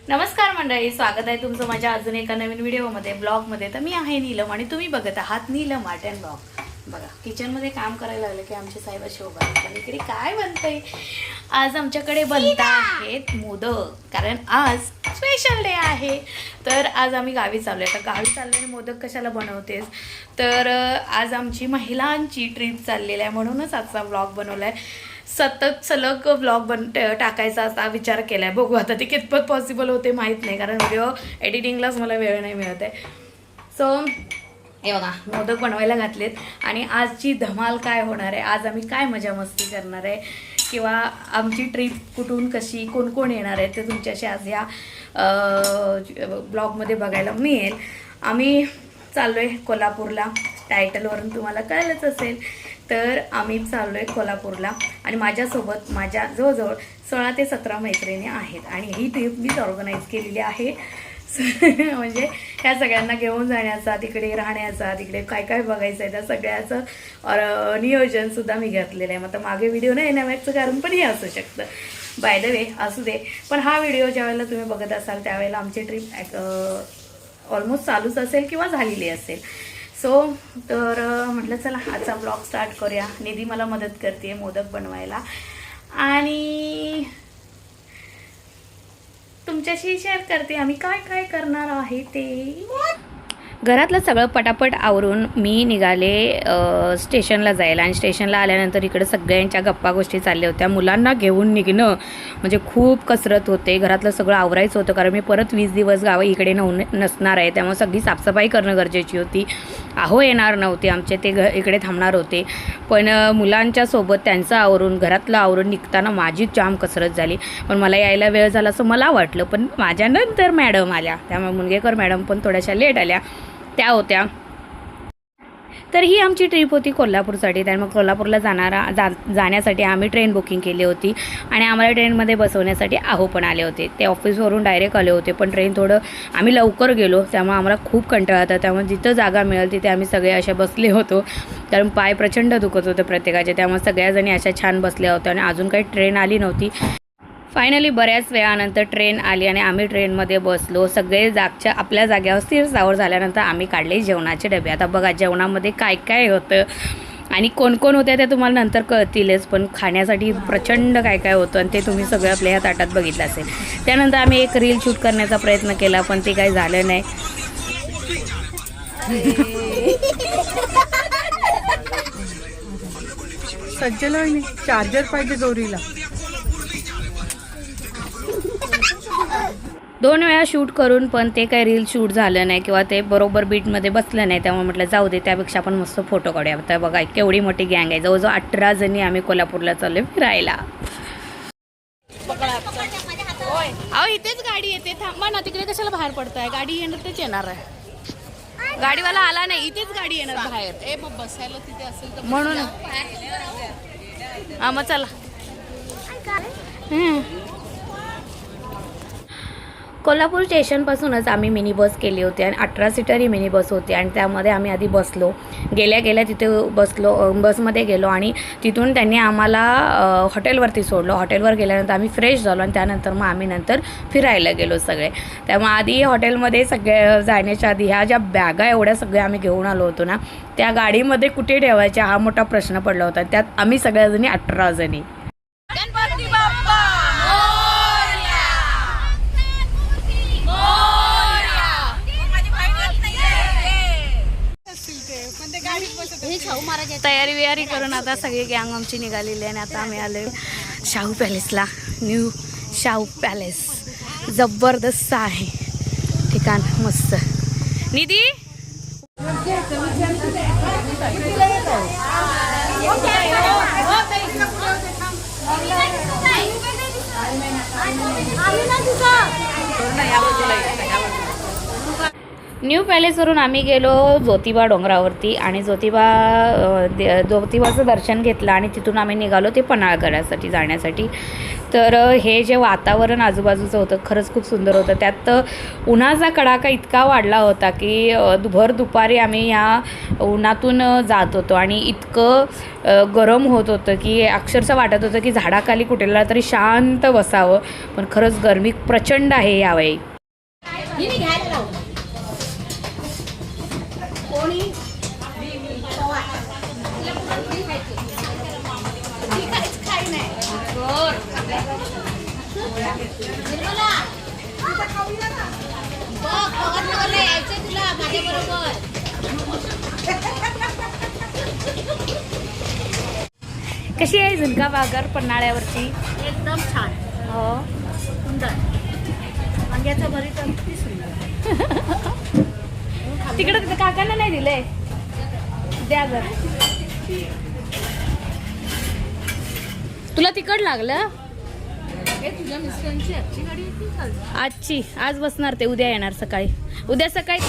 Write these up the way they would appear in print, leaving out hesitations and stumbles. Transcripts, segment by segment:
नमस्कार मंडळी, स्वागत आहे तुमचं माझ्या अजून एका नवीन व्हिडिओमध्ये ब्लॉगमध्ये. तर मी आहे नीलम आणि तुम्ही बघत आहात नीलम आर्ट अँड ब्लॉग. बघा, किचनमध्ये काम करायला लागलं की आमचे साहेब शोभा. पण इकडे काय बनतंय? आज आमच्याकडे बनत आहेत मोदक, कारण आज स्पेशल डे आहे. तर आज आम्ही गावी चाललो आहे. तर गावी चालल्याने मोदक कशाला बनवतेस? तर आज आमची महिलांची ट्रिप चाललेली आहे, म्हणूनच आजचा ब्लॉग बनवला आहे. सतत सलग ब्लॉग टाकायचा असा विचार केला आहे. बघू आता ते कितपत पॉसिबल होते माहीत नाही, कारण व्हिडिओ एडिटिंगलाच मला वेळ नाही मिळत आहे. सो हे बघा, मोदक बनवायला घातलेत आणि आजची धमाल काय होणार आहे, आज आम्ही काय मजा मस्ती करणार आहे, किंवा आमची ट्रिप कुठून कशी, कोण कोण येणार आहे ते तुमच्याशी आज या ब्लॉगमध्ये बघायला मिळेल. आम्ही चाललो आहे कोल्हापूरला. टायटलवरून तुम्हाला कळलंच असेल. तर आम्ही चाललो आहे कोल्हापूरला आणि माझ्यासोबत माझ्या जवळजवळ 16 ते 17 मैत्रिणी आहेत. आणि ही ट्रिप मीच ऑर्गनाईज केलेली आहे. म्हणजे ह्या सगळ्यांना घेऊन जाण्याचा, तिकडे राहण्याचा, तिकडे काय काय बघायचं आहे त्या सगळ्याचं नियोजनसुद्धा मी घेतलेलं आहे. मग मागे व्हिडिओ नाही येण्यामागचं कारण पण हे असू शकतं. बाय द वे असू दे, पण हा व्हिडिओ ज्यावेळेला तुम्ही बघत असाल त्यावेळेला आमची ट्रिप ऑलमोस्ट चालूच असेल किंवा झालेली असेल. सो तर म्हटलं चला आजचा ब्लॉग स्टार्ट करूया. निधी मला मदत करते मोदक बनवायला आणि तुमच्याशी शेअर करते आम्ही काय काय करणार आहे ते. घरातलं सगळं पटापट आवरून मी निघाले स्टेशनला जायला. आणि स्टेशनला आल्यानंतर इकडे सगळ्यांच्या गप्पा गोष्टी चालल्या होत्या. मुलांना घेऊन निघणं म्हणजे खूप कसरत होते. घरातलं सगळं आवरायचं होतं, कारण मी परत 20 दिवस गावी इकडे नसणार आहे. त्यामुळे सगळी साफसफाई करणं गरजेची होती. आहो येणार नव्हते आमचे, ते इकडे थांबणार होते. पण मुलांच्या सोबत त्यांचं आवरून, घरातलं आवरून निघताना माझी जाम कसरत झाली. पण मला यायला वेळ झाला असं मला वाटलं, पण माझ्यानंतर मॅडम आल्या. त्यामुळे मुनगेकर मॅडम पण थोड्याशा लेट आल्या, त्या होत्या. तर ही आमची ट्रिप होती कोल्हापूरसाठी. त्यामुळे कोल्हापूरला जाण्यासाठी आम्ही ट्रेन बुकिंग केली होती आणि आम्हाला ट्रेनमध्ये बसवण्यासाठी आहो पण आले होते. ते ऑफिसवरून डायरेक्ट आले होते, पण ट्रेन थोडं आम्ही लवकर गेलो त्यामुळे आम्हाला खूप कंटाळा होता. त्यामुळे जिथं जागा मिळेल तिथे आम्ही सगळे असे बसले होतो, कारण पाय प्रचंड दुखत होते प्रत्येकाचे. त्यामुळे सगळ्याजणी अशा छान बसल्या होत्या आणि अजून काही ट्रेन आली नव्हती. फायनली बऱ्याच वेळानंतर ट्रेन आली आणि आम्ही ट्रेनमध्ये बसलो. सगळे आपल्या जाग्यावर स्थिर सावर झाल्यानंतर आम्ही काढले जेवणाचे डबे. आता बघा जेवणामध्ये काय काय होतं आणि कोण कोण होत्या ते तुम्हाला नंतर कळतीलच, पण खाण्यासाठी प्रचंड काय काय होतं आणि ते तुम्ही सगळं आपल्या ह्या ताटात बघितलं असेल. त्यानंतर आम्ही एक रील शूट करण्याचा प्रयत्न केला, पण ते काही झालं नाही. सज्जला चार्जर पाहिजे दोरीला. 2 वेळा शूट करून पण ते काही रील शूट झालं नाही किंवा ते बरोबर बीटमध्ये बसलं नाही. त्यामुळे म्हटलं जाऊ दे, त्यापेक्षा आपण मस्त फोटो काढूया. तर बघा केवढी मोठी गँग आहे. जवळजवळ 18 जणी आम्ही कोल्हापूरला चाललो फिरायला. अहो इथेच गाडी येते, थांबा ना. तिकडे कशाला बाहेर पडताय? गाडी येणार तेच येणार आहे. गाडीवाला आला नाही, इथेच गाडी येणार बाहेर. मग बसायला तिथे असेल तर म्हणून हा मग चला. कोल्हापूर स्टेशनपासूनच आम्ही मिनी बस केली होती आणि 18 सीटरी मिनी बस होती. आणि त्यामध्ये आम्ही आधी बसलो. गेल्या तिथे बसलो, बसमध्ये गेलो आणि तिथून त्यांनी आम्हाला हॉटेलवरती सोडलं. हॉटेलवर गेल्यानंतर आम्ही फ्रेश झालो आणि त्यानंतर मग आम्ही नंतर फिरायला गेलो सगळे. त्यामुळे आधी हॉटेलमध्ये सगळे जाण्याच्या आधी ह्या ज्या बॅगा एवढ्या सगळ्या आम्ही घेऊन आलो होतो ना, त्या गाडीमध्ये कुठे ठेवायच्या हा मोठा प्रश्न पडला होता. त्यात आम्ही सगळ्याजणी 18 जणी. तयारी वियारी करून आता सगळी गँग आमची निघालेली आहे आणि आता आम्ही आलो शाहू पॅलेसला. न्यू शाहू पॅलेस जबरदस्त आहे ठिकाण, मस्त. निधी न्यू पॅलेसवरून आम्ही गेलो ज्योतिबा डोंगरावरती आणि ज्योतिबाचं दर्शन घेतलं आणि तिथून आम्ही निघालो ते पन्हाळगडासाठी जाण्यासाठी. तर हे जे वातावरण आजूबाजूचं होतं खरंच खूप सुंदर होतं. त्यात उन्हाचा कडाका इतका वाढला होता की भर दुपारी आम्ही ह्या उन्हातून जात होतो आणि इतकं गरम होत होतं की अक्षरशः वाटत होतं की झाडाखाली कुठेला तरी शांत बसावं. पण खरंच गरमी प्रचंड आहे यावेळी. कशी आहे झुणका भाकर पन्हाळ्यावरची? एकदम छान, हो, सुंदर. वांग्याचं भरीत अगदी सुंदर. तिकडे तिथं काकांना नाही दिलंय, द्या जर. तुला तिकड लागलं? हे तुझ्या मिस्टरांची आजची गाडी होती काल? आजची आज बसणार ते, उद्या येणार सकाळी. उद्या सकाळी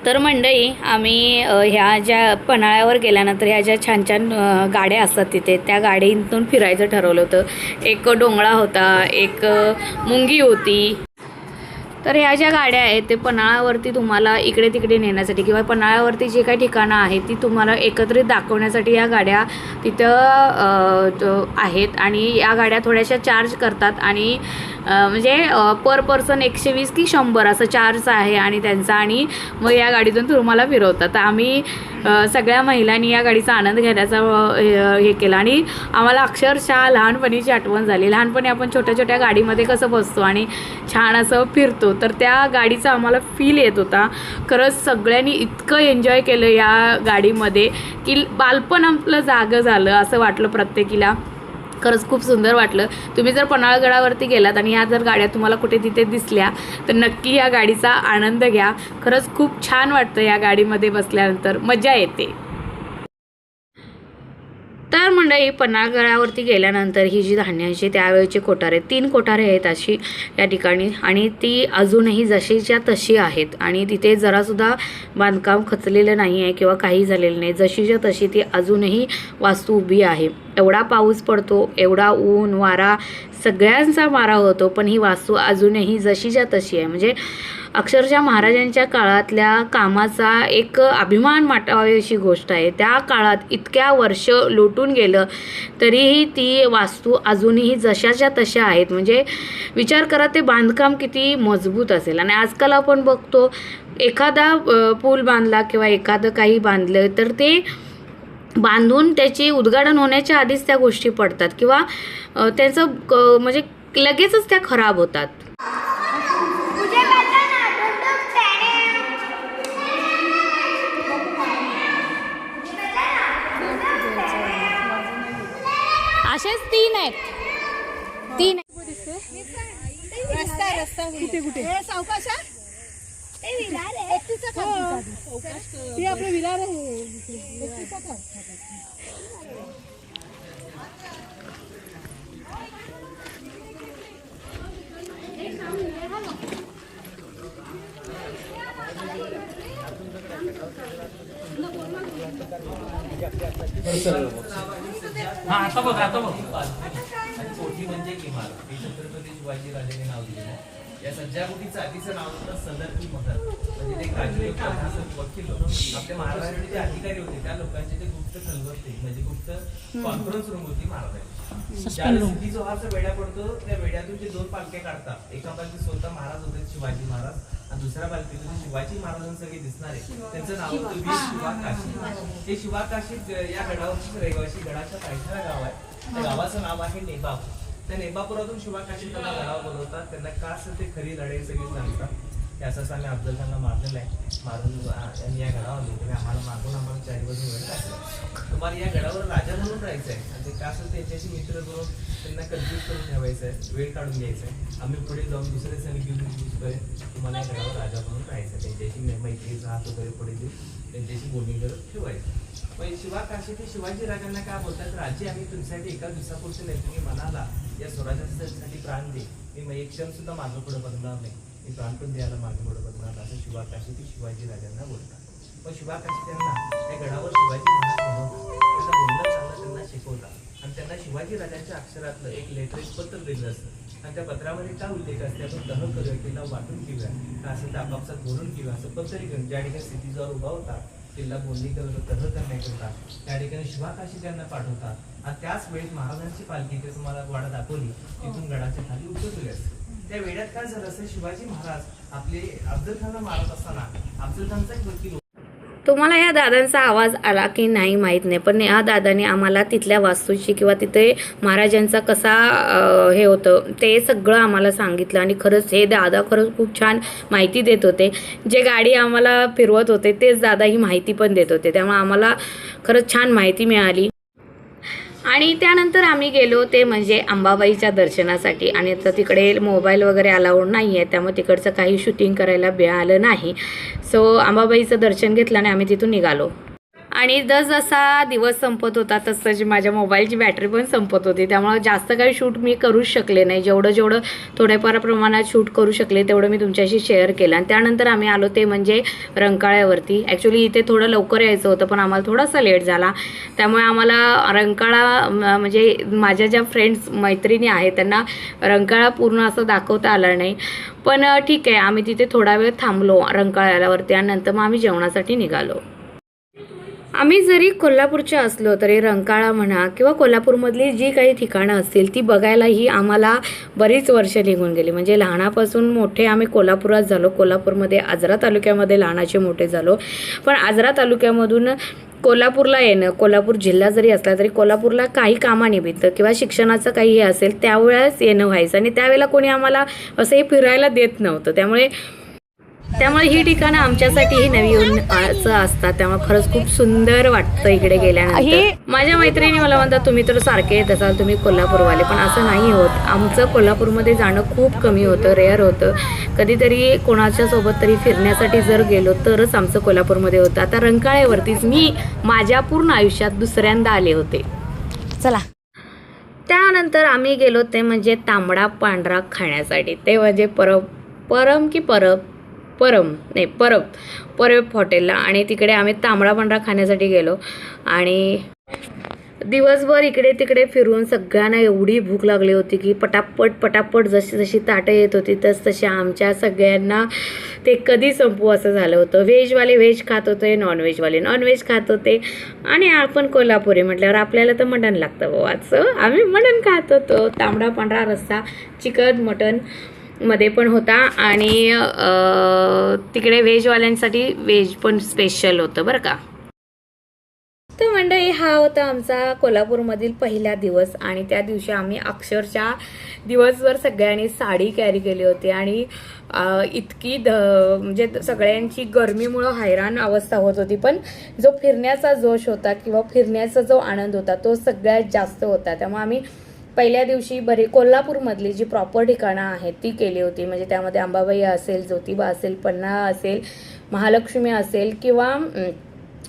तर मंडळी आम्ही ह्या ज्या पन्हाळ्यावर गेल्यानंतर ह्या ज्या छान छान गाड्या असतात तिथे त्या गाडीतून फिरायचं ठरवलं होतं. एक डोंगळा होता, एक मुंगी होती. तर ह्या ज्या गाड्या आहेत ते पन्हाळ्यावरती तुम्हाला इकडे तिकडे नेण्यासाठी किंवा पन्हाळ्यावरती जे काही ठिकाणं आहेत ती तुम्हाला एकत्रित दाखवण्यासाठी या गाड्या तिथं आहेत. आणि या गाड्या थोड्याशा चार्ज करतात आणि म्हणजे पर पर्सन 120 की 100 असं चार्ज आहे आणि त्यांचा. आणि मग या गाडीतून तुम्हाला फिरवतात. तर आम्ही सगळ्या महिलांनी या गाडीचा आनंद घेण्याचा हे केला आणि आम्हाला अक्षरशः लहानपणीची आठवण झाली. लहानपणी आपण छोट्या छोट्या गाडीमध्ये कसं बसतो आणि छान असं फिरतो, तर त्या गाडीचा आम्हाला फील येत होता. खरंच सगळ्यांनी इतकं एन्जॉय केलं या गाडीमध्ये की बालपण आपलं जागं झालं असं वाटलं प्रत्येकीला. खरंच खूप सुंदर वाटलं. तुम्ही जर पन्हाळगडावरती गेलात आणि ह्या जर गाड्या तुम्हाला कुठे तिथे दिसल्या तर नक्की या गाडीचा आनंद घ्या. खरंच खूप छान वाटतं या गाडीमध्ये बसल्यानंतर, मजा येते. तर मंडळी पन्हाळगडावरती गेल्यानंतर ही जी धान्याची त्यावेळेची कोठारे 3 कोठारे आहेत अशी या ठिकाणी आणि ती अजूनही जशीच्या तशी आहेत आणि तिथे जरासुद्धा बांधकाम खचलेलं नाही आहे किंवा काही झालेलं नाही. जशीच्या तशी ती अजूनही वास्तू उभी आहे. एवढा पाऊस पडतो, एवढा ऊन वारा सगळ्यांचा मारा होतो, पण ही वास्तू अजूनही जशीच्या तशी आहे. म्हणजे अक्षरशः महाराजांच्या काळातल्या कामाचा एक अभिमान वाटावी अशी गोष्ट आहे. त्या काळात इतक्या वर्ष लोटून गेलं तरीही ती वास्तू अजूनही जशाच्या तशा आहेत. म्हणजे विचार करा ते बांधकाम किती मजबूत असेल. आणि आजकाल आपण बघतो एखादा पूल बांधला किंवा एखादं काही बांधलं तर ते बांधून त्याची उद्घाटन होण्याच्या आधीच त्या गोष्टी पडतात किंवा त्यांचं म्हणजे लगेचच त्या खराब होतात. असेच 3 आहेत. 3 रस्ता कुठे कुठे सावकाशा ते आपलं विरार आहे. आता बघ पोटी म्हणजे की मला छत्रपती शिवाजी राजाने नाव दिलेलं. या सज्जागुटीचं आधीचं नाव होतं सदर महल. म्हणजे ते काही लोक वकील लोक आपल्या महाराष्ट्राचे जे अधिकारी होते त्या लोकांचे ते गुप्त खलबते म्हणजे गुप्त कॉन्फरन्स रूम होती महाराजांची. ज्यावेळेस सिद्धी जोहारचा वेढा पडतो त्या वेढ्यातून जे 2 पालख्या काढतात. एका पालखीत स्वतः महाराज होते शिवाजी महाराज आणि दुसऱ्या पालखीतून शिवाजी महाराजांसगळे दिसणारे त्यांचं नाव होतं वीर शिवा काशी. हे शिवा काशी या गडावरची रहिवासी गडाच्या पायथ्याला गाव आहे. त्या गावाचं नाव आहे नेबाप. त्या नेबापुरातून शिवा काशी त्यांना गडावर बोलवतात. त्यांना का असं ते खरी लढाई सगळी सांगतात की असं आम्ही अफजल खानला मारलेलं आहे. मारून यांनी या गडावर आले आम्हाला मारून आम्हाला 4 वर्ष वेळ टाकलं. तुम्हाला या गडावर राजा म्हणून राहायचं आहे आणि ते का असं त्यांच्याशी मित्र करून त्यांना कन्फ्युज करून ठेवायचं आहे. वेळ काढून घ्यायचा आहे. आम्ही पुढे जाऊन दुसरे सण घेऊन तुम्हाला या गडावर राजा म्हणून राहायचं आहे. त्यांच्याशी मैत्रीचा हात वगैरे पुढे देऊन त्यांच्याशी बोलणी करत ठेवायचं. पण शिवा काशी ते शिवाजी राजांना काय बोलतात, राजे आम्ही तुमच्यासाठी एका दिवसापुरते नाही, तुम्ही मनाला या स्वराज्यासाठी प्राण दे, मी एक क्षण सुद्धा मागं पुढे बघणार नाही, मी प्राण पण द्यायला मागे पुढे बघणार, असं शिवा काशी ते शिवाजी राजांना बोलतात. पण शिवा काशी त्यांना त्या गडावर शिवाजी महाराज बनवतात, त्यांना बोलणं चालणं त्यांना शिकवतात आणि त्यांना शिवाजी राजांच्या अक्षरातलं एक लेटर एक पत्र दिलं असतं आणि त्या पत्रामध्ये काय उल्लेख असते, आपण दह करूया किल्ला वाटून घेऊया का असं ते आपापसात बोलून घेऊया असं पत्र घेऊन ज्या ठिकाणी स्थितीवर उभा होता किल्ला बोलणी करत तह करण्याकरता त्या ठिकाणी शिवा काशी त्यांना पाठवतात आणि त्याच वेळेस महाराजांची पालखी ते तुम्हाला वाडा दाखवली तिथून गडाच्या खाली उतरली असते. त्या वेळात काय झालं असं, शिवाजी महाराज आपले अफजल खानला मारत असताना अफजल खानचा एक वकील तुम्हाला या दादांचा आवाज आला की नाही माहीत नाही, पण या दादाने आम्हाला तिथल्या वास्तूची किंवा तिथे महाराजांचा कसा हे होतं ते सगळं आम्हाला सांगितलं आणि खरंच हे दादा खरंच खूप छान माहिती देत होते. जे गाडी आम्हाला फिरवत होते तेच दादा ही माहिती पण देत होते, त्यामुळे आम्हाला खरंच छान माहिती मिळाली. आणि त्यानंतर आम्ही गेलो ते म्हणजे अंबाबाईच्या दर्शनासाठी आणि आता तिकडे मोबाईल वगैरे अलाउड नाही आहे, त्यामुळे तिकडचं काही शूटिंग करायला मिळालं नाही. सो अंबाबाईचं दर्शन घेतलं आणि आम्ही तिथून निघालो. आणि जसा दिवस संपत होता तसं माझ्या मोबाईलची बॅटरी पण संपत होती, त्यामुळे जास्त काही शूट मी करूच शकले नाही. जेवढं थोड्याफार प्रमाणात शूट करू शकले तेवढं मी तुमच्याशी शेअर केलं. आणि त्यानंतर आम्ही आलो ते म्हणजे रंकाळ्यावरती. ॲक्च्युली इथे थोडं लवकर यायचं होतं पण आम्हाला थोडासा लेट झाला, त्यामुळे आम्हाला रंकाळा म्हणजे माझ्या ज्या फ्रेंड्स मैत्रिणी आहेत त्यांना रंकाळा पूर्ण असं दाखवता आला नाही. पण ठीक आहे, आम्ही तिथे थोडा वेळ थांबलो रंकाळ्यावरती त्यानंतर मग आम्ही जेवणासाठी निघालो. आम्ही जरी कोल्हापूरच्या असलो तरी रंकाळा म्हणा किंवा कोल्हापूरमधली जी काही ठिकाणं असतील ती बघायलाही आम्हाला बरीच वर्ष निघून गेली. म्हणजे लहानापासून मोठे आम्ही कोल्हापुरात झालो. कोल्हापूरमध्ये आजरा तालुक्यामध्ये लहानाचे मोठे झालो. पण आजरा तालुक्यामधून कोल्हापूरला येणं, कोल्हापूर जिल्हा जरी असला तरी कोल्हापूरला काही कामानिमित्त किंवा शिक्षणाचं काही हे असेल त्यावेळेस येणं व्हायचं आणि त्यावेळेला कोणी आम्हाला असंही फिरायला देत नव्हतं. त्यामुळे ही ठिकाणं आमच्यासाठीही नवीन असतात, त्यामुळे खरंच खूप सुंदर वाटतं इकडे गेल्यानंतर. माझ्या मैत्रिणी मला म्हणतात तुम्ही तर सारखे येत असाल, तुम्ही कोल्हापूरवाले, पण असं नाही होत. आमचं कोल्हापूरमध्ये जाणं खूप कमी होतं, रेअर होतं. कधीतरी कोणाच्या सोबत तरी फिरण्यासाठी जर गेलो तरच आमचं कोल्हापूरमध्ये होतं. आता रंकाळ्यावरतीच मी माझ्या पूर्ण आयुष्यात दुसऱ्यांदा आले होते. चला, त्यानंतर आम्ही गेलो ते म्हणजे तांबडा पांढरा खाण्यासाठी. ते म्हणजे परब हॉटेलला. आणि तिकडे आम्ही तांबडा पांढरा खाण्यासाठी गेलो आणि दिवसभर इकडे तिकडे फिरून सगळ्यांना एवढी भूक लागली होती की पटापट जशी ताटं येत होती तशी आमच्या सगळ्यांना ते कधी संपू असं झालं होतं. व्हेजवाले व्हेज खात होते, नॉनव्हेजवाले नॉनव्हेज खात होते आणि आपण कोल्हापुरी म्हटल्यावर आपल्याला तर मटण लागतं बाबाचं. आम्ही मटण खात होतो. तांबडा पांढरा रस्सा चिकन मटण मध्ये पण होता आणि तिकडे व्हेजवाल्यांसाठी व्हेज पण स्पेशल होतं बरं का. तर मंडळी, हा होता आमचा कोल्हापूरमधील पहिला दिवस आणि त्या दिवशी आम्ही अक्षरशः दिवसभर सगळ्यांनी साडी कॅरी केली होती आणि इतकी म्हणजे सगळ्यांची गरमीमुळं हैराण अवस्था होत होती. पण जो फिरण्याचा जोश होता किंवा फिरण्याचा जो आनंद होता तो सगळ्यात जास्त होता. त्यामुळे आम्ही पहिल्या दिवशी कोल्हापूरमधली जी प्रॉपर ठिकाणं आहेत ती केली होती. म्हणजे त्यामध्ये अंबाबाई असेल, ज्योतिबा असेल, पन्हाळा असेल, महालक्ष्मी असेल किंवा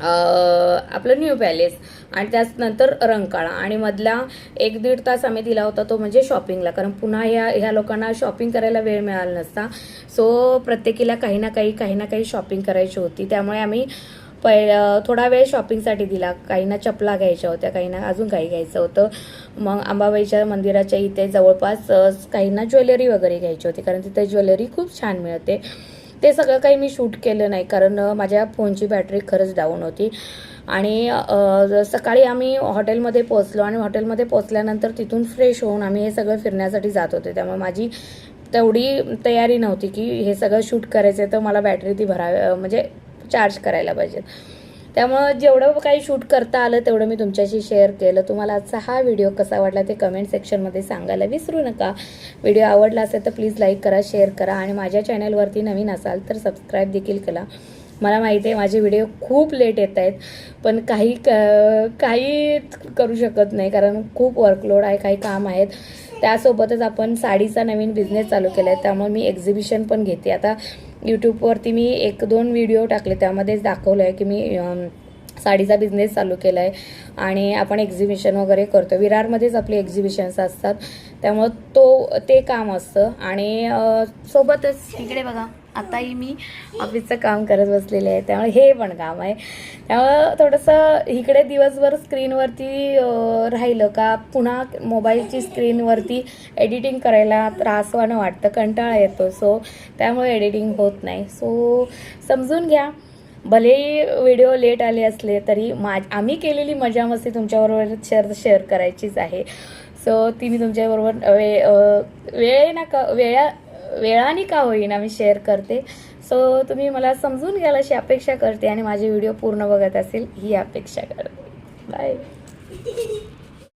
आपलं न्यू पॅलेस आणि त्यानंतर रंकाळा. आणि मधला 1-1.5 तास आम्ही दिला होता तो म्हणजे शॉपिंगला, कारण पुन्हा ह्या लोकांना शॉपिंग करायला वेळ मिळाला नसता. सो प्रत्येकीला काही ना काही शॉपिंग करायची होती. त्यामुळे आम्ही थोडा वेळ शॉपिंगसाठी दिला. काहींना चपला घ्यायच्या होत्या, काहींना अजून काही घ्यायचं होतं. मग अंबाबाईच्या मंदिराच्या इथे जवळपास काहींना ज्वेलरी वगैरे घ्यायची होती, कारण तिथे ज्वेलरी खूप छान मिळते. ते सगळं काही मी शूट केलं नाही, कारण माझ्या फोनची बॅटरी खरंच डाऊन होती. आणि सकाळी आम्ही हॉटेलमध्ये पोचलो आणि हॉटेलमध्ये पोचल्यानंतर तिथून फ्रेश होऊन आम्ही हे सगळं फिरण्यासाठी जात होते. त्यामुळे माझी तेवढी तयारी नव्हती की हे सगळं शूट करायचं आहे, तर मला बॅटरी ती म्हणजे चार्ज करायला पाहिजे. त्यामुळं जेवढं काही शूट करता आलं तेवढं मी तुमच्याशी शेअर केलं. तुम्हाला आजचा हा व्हिडिओ कसा वाटला ते कमेंट सेक्शनमध्ये सांगायला विसरू नका. व्हिडिओ आवडला असेल तर प्लीज लाईक करा, शेअर करा आणि माझ्या चॅनलवरती नवीन असाल तर सबस्क्राईब देखील करा. मला माहिती आहे माझे व्हिडिओ खूप लेट येत आहेत, पण काही करू शकत नाही, कारण खूप वर्कलोड आहे, काही काम आहेत. त्यासोबतच आपण साडीचा नवीन बिझनेस चालू केला आहे, त्यामुळे मी एक्झिबिशन पण घेते. आता यूट्यूबवरती मी 1-2 व्हिडिओ टाकले, त्यामध्येच दाखवलं आहे की मी साडीचा बिझनेस चालू केला आहे आणि आपण एक्झिबिशन वगैरे करतो. विरारमध्येच आपले एक्झिबिशन्स असतात, त्यामुळं ते काम असतं. आणि सोबतच इकडे बघा, आताही मी ऑफिसचं काम करत बसलेले आहे, त्यामुळे हे पण काम आहे. त्यामुळं थोडंसं इकडे दिवसभर स्क्रीनवरती राहिलं का पुन्हा मोबाईलची स्क्रीनवरती एडिटिंग करायला त्रासवानं वाटतं, कंटाळा येतो. सो त्यामुळे एडिटिंग होत नाही. सो समजून घ्या. भलेही व्हिडिओ लेट आले असले तरी आम्ही केलेली मजा मस्ती तुमच्याबरोबर शेअर करायचीच आहे. सो ती मी तुमच्याबरोबर वेळाने का होईना मी शेअर करते. सो तुम्ही मला समजून घ्याल अशी अपेक्षा करते आणि माझे व्हिडिओ पूर्ण बघत असेल ही अपेक्षा करते. बाय.